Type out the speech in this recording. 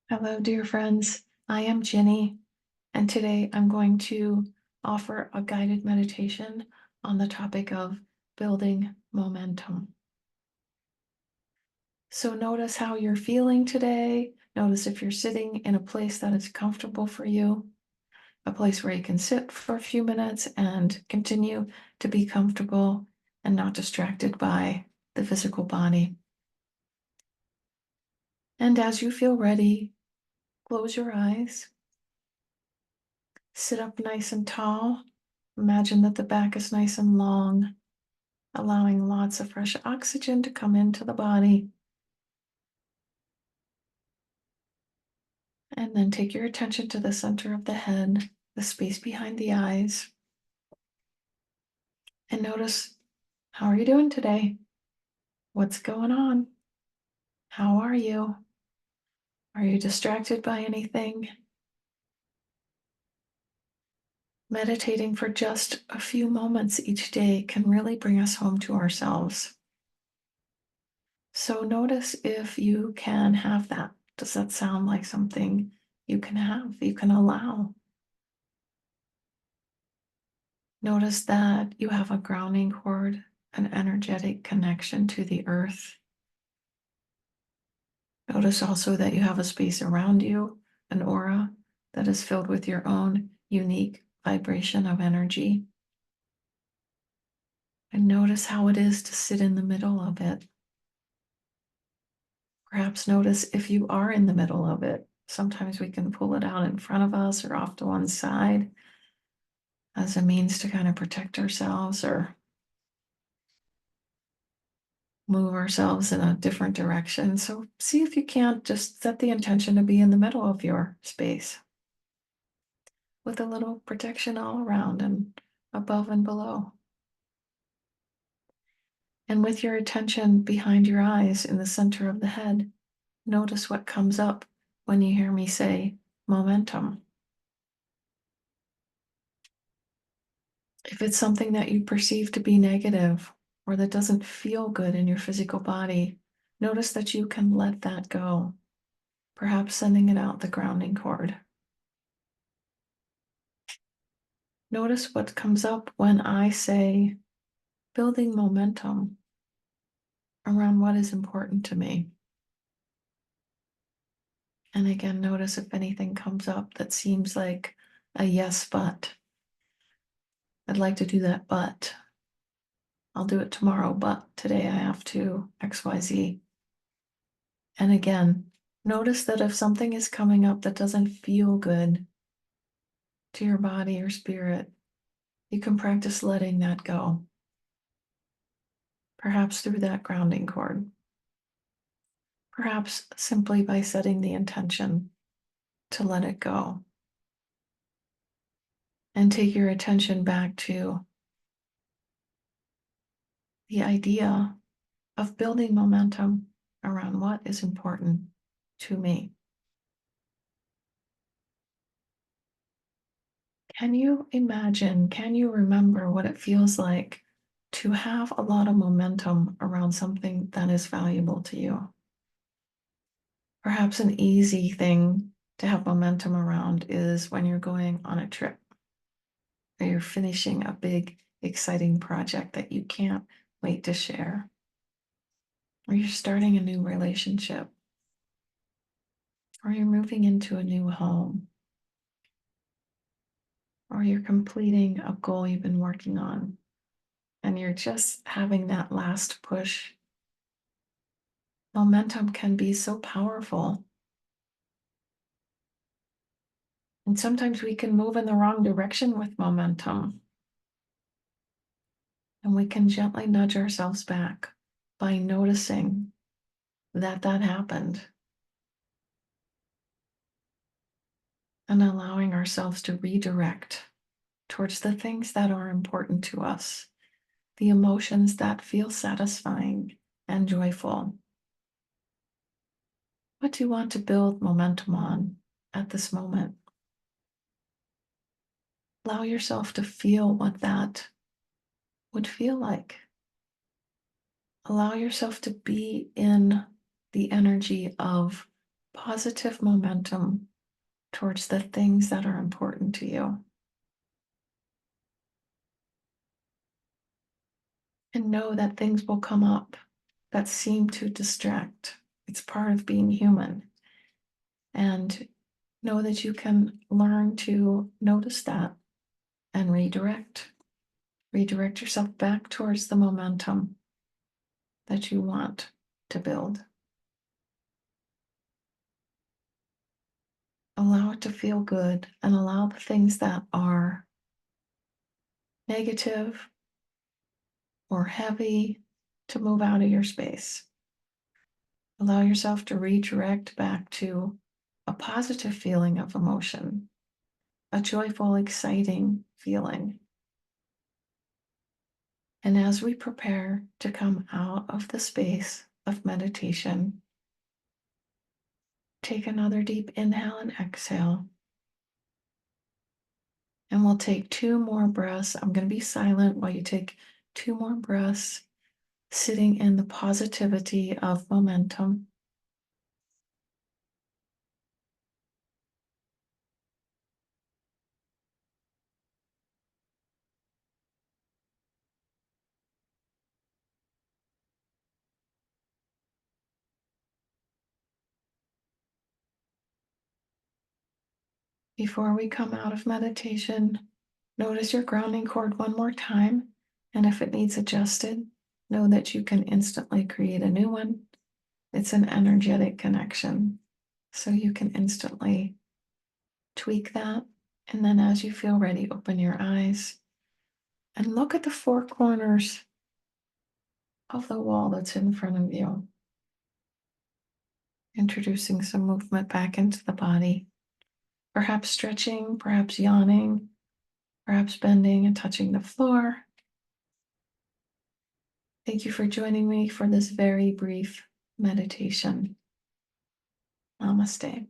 Hello, dear friends. I am Jenny, and today I'm going to offer a guided meditation on the topic of building momentum. So, notice how you're feeling today. Notice if you're sitting in a place that is comfortable for you, a place where you can sit for a few minutes and continue to be comfortable and not distracted by the physical body. And as you feel ready, close your eyes. Sit up nice and tall. Imagine that the back is nice and long, allowing lots of fresh oxygen to come into the body. And then take your attention to the center of the head, the space behind the eyes. And notice, how are you doing today? What's going on? How are you? Are you distracted by anything? Meditating for just a few moments each day can really bring us home to ourselves. So notice if you can have that. Does that sound like something you can have, you can allow? Notice that you have a grounding cord, an energetic connection to the earth. Notice also that you have a space around you, an aura that is filled with your own unique vibration of energy. And notice how it is to sit in the middle of it. Perhaps notice if you are in the middle of it. Sometimes we can pull it out in front of us or off to one side as a means to kind of protect ourselves or move ourselves in a different direction. So see if you can't just set the intention to be in the middle of your space with a little protection all around and above and below. And with your attention behind your eyes in the center of the head, notice what comes up when you hear me say momentum. If it's something that you perceive to be negative or that doesn't feel good in your physical body, notice that you can let that go, perhaps sending it out the grounding cord. Notice what comes up when I say building momentum around what is important to me. And again, notice if anything comes up that seems like a yes, but. I'd like to do that, but I'll do it tomorrow, but today I have to XYZ. And again, notice that if something is coming up that doesn't feel good to your body or spirit, you can practice letting that go. Perhaps through that grounding cord. Perhaps simply by setting the intention to let it go. And take your attention back to the idea of building momentum around what is important to me. Can you imagine, can you remember what it feels like to have a lot of momentum around something that is valuable to you? Perhaps an easy thing to have momentum around is when you're going on a trip or you're finishing a big, exciting project that you can't wait to share, or you're starting a new relationship, or you're moving into a new home, or you're completing a goal you've been working on, and you're just having that last push. Momentum can be so powerful. And sometimes we can move in the wrong direction with momentum. And we can gently nudge ourselves back by noticing that that happened and allowing ourselves to redirect towards the things that are important to us, the emotions that feel satisfying and joyful. What do you want to build momentum on at this moment? Allow yourself to feel what that would feel like. Allow yourself to be in the energy of positive momentum towards the things that are important to you. And know that things will come up that seem to distract. It's part of being human. And know that you can learn to notice that and redirect. Redirect yourself back towards the momentum that you want to build. Allow it to feel good and allow the things that are negative or heavy to move out of your space. Allow yourself to redirect back to a positive feeling of emotion, a joyful, exciting feeling. And as we prepare to come out of the space of meditation, take another deep inhale and exhale. And we'll take 2 more breaths. I'm going to be silent while you take 2 more breaths, sitting in the positivity of momentum. Before we come out of meditation, notice your grounding cord one more time. And if it needs adjusted, know that you can instantly create a new one. It's an energetic connection. So you can instantly tweak that. And then as you feel ready, open your eyes and look at the 4 corners of the wall that's in front of you. Introducing some movement back into the body. Perhaps stretching, perhaps yawning, perhaps bending and touching the floor. Thank you for joining me for this very brief meditation. Namaste.